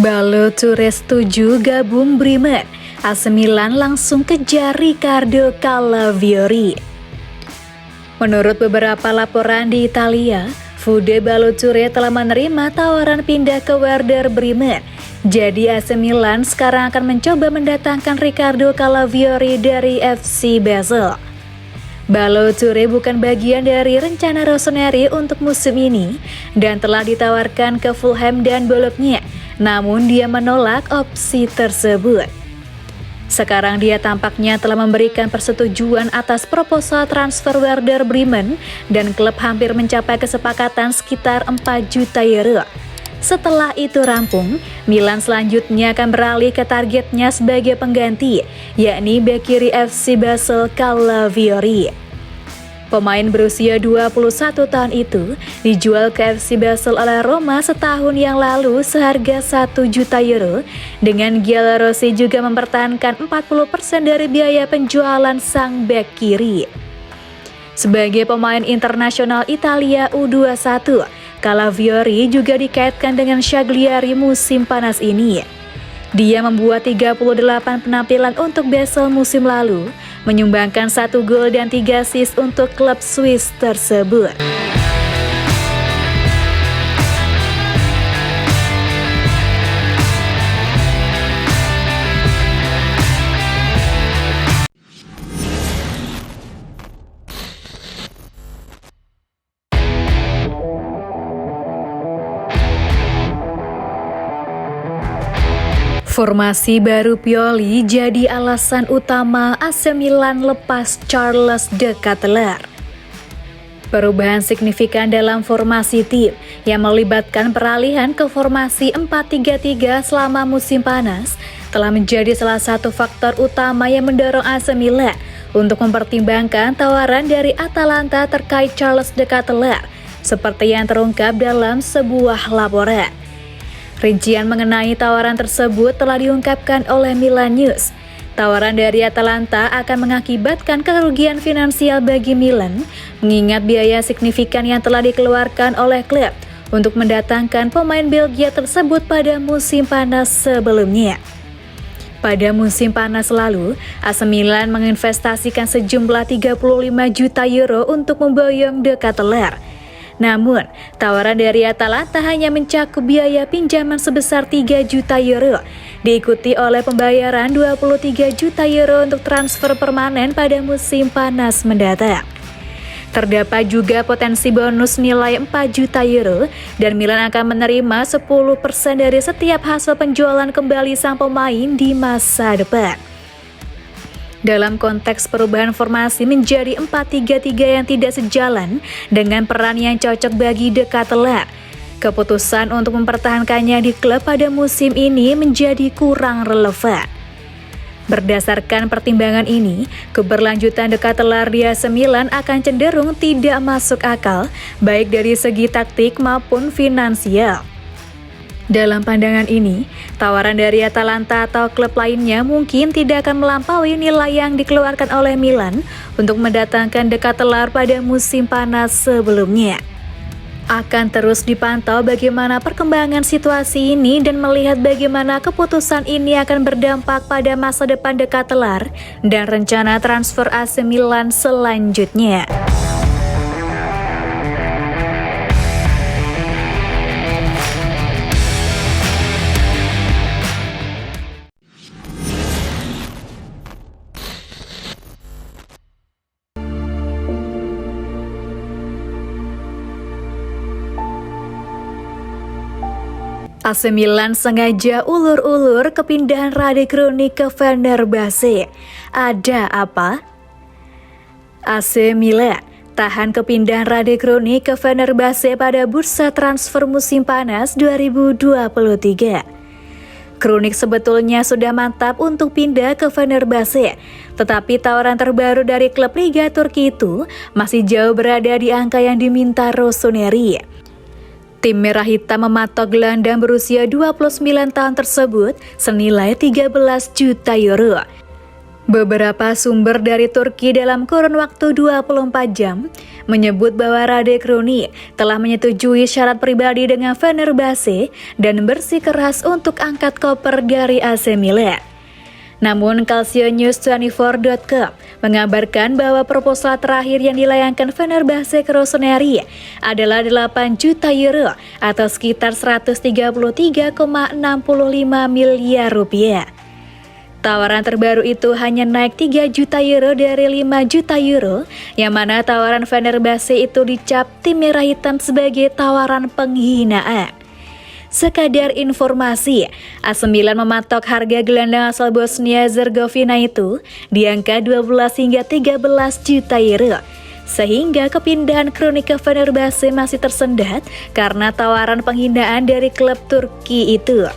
Ballo-Touré setuju gabung Bremen. AC Milan langsung kejar Riccardo Calafiori. Menurut beberapa laporan di Italia, Fude Ballo-Touré telah menerima tawaran pindah ke Werder Bremen. Jadi AC Milan sekarang akan mencoba mendatangkan Riccardo Calafiori dari FC Basel. Ballo-Touré bukan bagian dari rencana Rossoneri untuk musim ini dan telah ditawarkan ke Fulham dan Bologna, namun dia menolak opsi tersebut. Sekarang dia tampaknya telah memberikan persetujuan atas proposal transfer Werder Bremen dan klub hampir mencapai kesepakatan sekitar 4 juta euro. Setelah itu rampung, Milan selanjutnya akan beralih ke targetnya sebagai pengganti, yakni bek kiri FC Basel Calafiori. Pemain berusia 21 tahun itu dijual ke FC Basel oleh Roma setahun yang lalu seharga 1 juta euro, dengan Giallorossi juga mempertahankan 40% dari biaya penjualan sang bek kiri. Sebagai pemain internasional Italia U21, Calafiori juga dikaitkan dengan Cagliari musim panas ini. Dia membuat 38 penampilan untuk Basel musim lalu, menyumbangkan 1 gol dan 3 assist untuk klub Swiss tersebut. Formasi baru Pioli jadi alasan utama AC Milan lepas Charles De Ketelaere. Perubahan signifikan dalam formasi tim yang melibatkan peralihan ke formasi 4-3-3 selama musim panas telah menjadi salah satu faktor utama yang mendorong AC Milan untuk mempertimbangkan tawaran dari Atalanta terkait Charles De Ketelaere, seperti yang terungkap dalam sebuah laporan. Rincian mengenai tawaran tersebut telah diungkapkan oleh Milan News. Tawaran dari Atalanta akan mengakibatkan kerugian finansial bagi Milan, mengingat biaya signifikan yang telah dikeluarkan oleh klub untuk mendatangkan pemain Belgia tersebut pada musim panas sebelumnya. Pada musim panas lalu, AC Milan menginvestasikan sejumlah 35 juta euro untuk memboyong De Ketelaere. Namun, tawaran dari Atalanta hanya mencakup biaya pinjaman sebesar 3 juta euro, diikuti oleh pembayaran 23 juta euro untuk transfer permanen pada musim panas mendatang. Terdapat juga potensi bonus nilai 4 juta euro, dan Milan akan menerima 10% dari setiap hasil penjualan kembali sang pemain di masa depan. Dalam konteks perubahan formasi menjadi 4-3-3 yang tidak sejalan dengan peran yang cocok bagi De Ketelaere, keputusan untuk mempertahankannya di klub pada musim ini menjadi kurang relevan. Berdasarkan pertimbangan ini, keberlanjutan De Ketelaere di AC Milan akan cenderung tidak masuk akal, baik dari segi taktik maupun finansial. Dalam pandangan ini, tawaran dari Atalanta atau klub lainnya mungkin tidak akan melampaui nilai yang dikeluarkan oleh Milan untuk mendatangkan De Ketelaere pada musim panas sebelumnya. Akan terus dipantau bagaimana perkembangan situasi ini dan melihat bagaimana keputusan ini akan berdampak pada masa depan De Ketelaere dan rencana transfer AC Milan selanjutnya. AC Milan sengaja ulur-ulur kepindahan Rade Krunic ke Fenerbahce. Ada apa? AC Milan tahan kepindahan Rade Krunic ke Fenerbahce pada bursa transfer musim panas 2023. Krunic sebetulnya sudah mantap untuk pindah ke Fenerbahce, tetapi tawaran terbaru dari klub Liga Turki itu masih jauh berada di angka yang diminta Rossoneri. Tim Merah Hitam mematok gelandang berusia 29 tahun tersebut senilai 13 juta euro. Beberapa sumber dari Turki dalam kurun waktu 24 jam menyebut bahwa Rade Krunic telah menyetujui syarat pribadi dengan Fenerbahce dan bersikeras untuk angkat koper dari AC Milan. Namun calcionews24.com mengabarkan bahwa proposal terakhir yang dilayangkan Fenerbahce ke Rossoneri adalah 8 juta euro atau sekitar 133,65 miliar rupiah. Tawaran terbaru itu hanya naik 3 juta euro dari 5 juta euro, yang mana tawaran Fenerbahce itu dicap tim merah hitam sebagai tawaran penghinaan. Sekadar informasi, AC Milan mematok harga gelandang asal Bosnia-Herzegovina itu di angka 12 hingga 13 juta euro. Sehingga kepindahan Krunic ke Fenerbahce masih tersendat karena tawaran penghinaan dari klub Turki itu.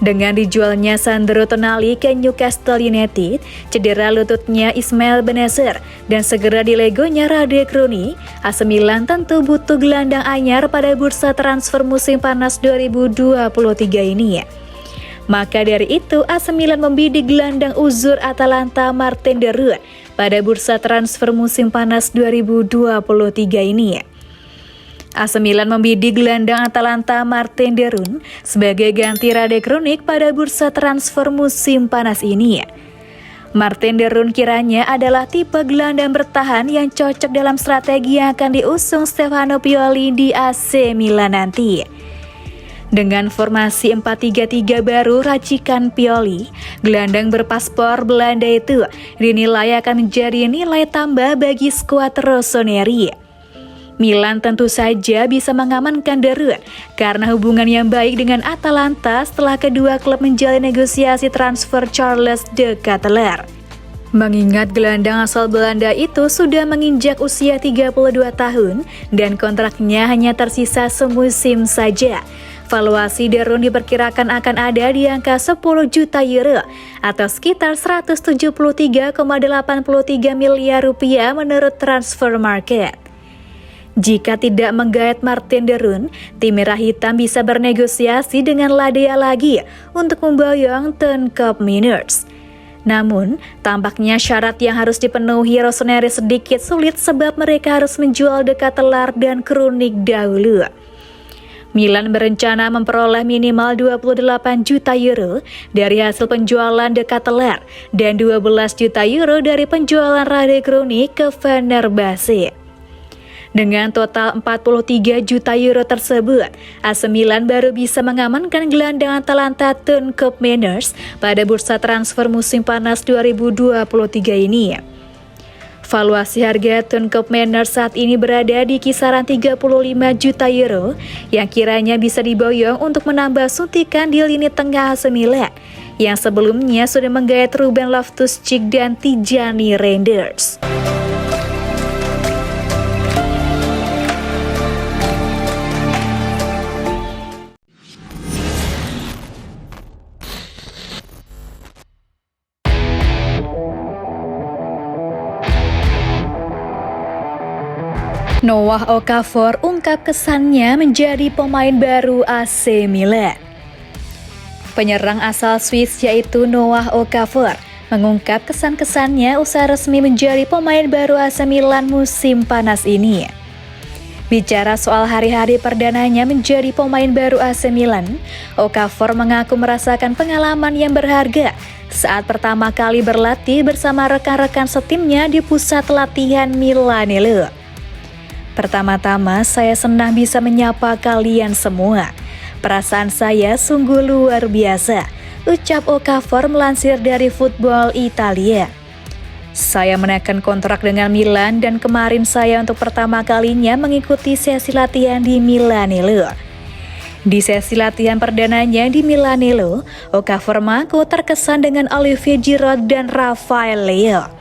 Dengan dijualnya Sandro Tonali ke Newcastle United, cedera lututnya Ismail Bennacer, dan segera dilegonya Rade Krunic, AC Milan tentu butuh gelandang anyar pada bursa transfer musim panas 2023 ini. Maka dari itu, AC Milan membidik gelandang uzur Atalanta Martin de Roon pada bursa transfer musim panas 2023 ini. AC Milan membidik gelandang Atalanta Martin de Roon sebagai ganti Rade Krunic pada bursa transfer musim panas ini. Martin de Roon kiranya adalah tipe gelandang bertahan yang cocok dalam strategi yang akan diusung Stefano Pioli di AC Milan nanti. Dengan formasi 4-3-3 baru racikan Pioli, gelandang berpaspor Belanda itu dinilai akan menjadi nilai tambah bagi skuad Rossoneri. Milan tentu saja bisa mengamankan de Roon karena hubungan yang baik dengan Atalanta setelah kedua klub menjalin negosiasi transfer Charles de Ketelaere. Mengingat gelandang asal Belanda itu sudah menginjak usia 32 tahun dan kontraknya hanya tersisa semusim saja, valuasi de Roon diperkirakan akan ada di angka 10 juta euro atau sekitar 173,83 miliar rupiah menurut Transfer Market. Jika tidak menggait Martin de Roon, tim merah hitam bisa bernegosiasi dengan Ladea lagi untuk memboyong Ten Cup Miners. Namun, tampaknya syarat yang harus dipenuhi Rossoneri sedikit sulit sebab mereka harus menjual de Ketelaere dan Krunic dahulu. Milan berencana memperoleh minimal 28 juta euro dari hasil penjualan de Ketelaere dan 12 juta euro dari penjualan Rade Krunic ke Fenerbahce. Dengan total 43 juta euro tersebut, AC Milan baru bisa mengamankan gelandang Atalanta Ten Cup Miners pada bursa transfer musim panas 2023 ini. Valuasi harga Ten Cup Miners saat ini berada di kisaran 35 juta euro yang kiranya bisa diboyong untuk menambah suntikan di lini tengah AC Milan yang sebelumnya sudah menggait Ruben Loftus-Cheek dan Tijani Reinders. Noah Okafor ungkap kesannya menjadi pemain baru AC Milan. Penyerang asal Swiss yaitu Noah Okafor mengungkap kesan-kesannya usai resmi menjadi pemain baru AC Milan musim panas ini. Bicara soal hari-hari perdananya menjadi pemain baru AC Milan, Okafor mengaku merasakan pengalaman yang berharga saat pertama kali berlatih bersama rekan-rekan setimnya di pusat latihan Milanello. Pertama-tama, saya senang bisa menyapa kalian semua. Perasaan saya sungguh luar biasa, ucap Okafor melansir dari Football Italia. Saya menaikkan kontrak dengan Milan dan kemarin saya untuk pertama kalinya mengikuti sesi latihan di Milanello. Di sesi latihan perdananya di Milanello, Okafor mengaku terkesan dengan Olivier Giroud dan Rafael Leao.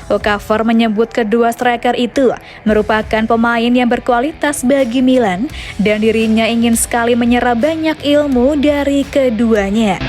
Okafor menyebut kedua striker itu merupakan pemain yang berkualitas bagi Milan dan dirinya ingin sekali menyerap banyak ilmu dari keduanya.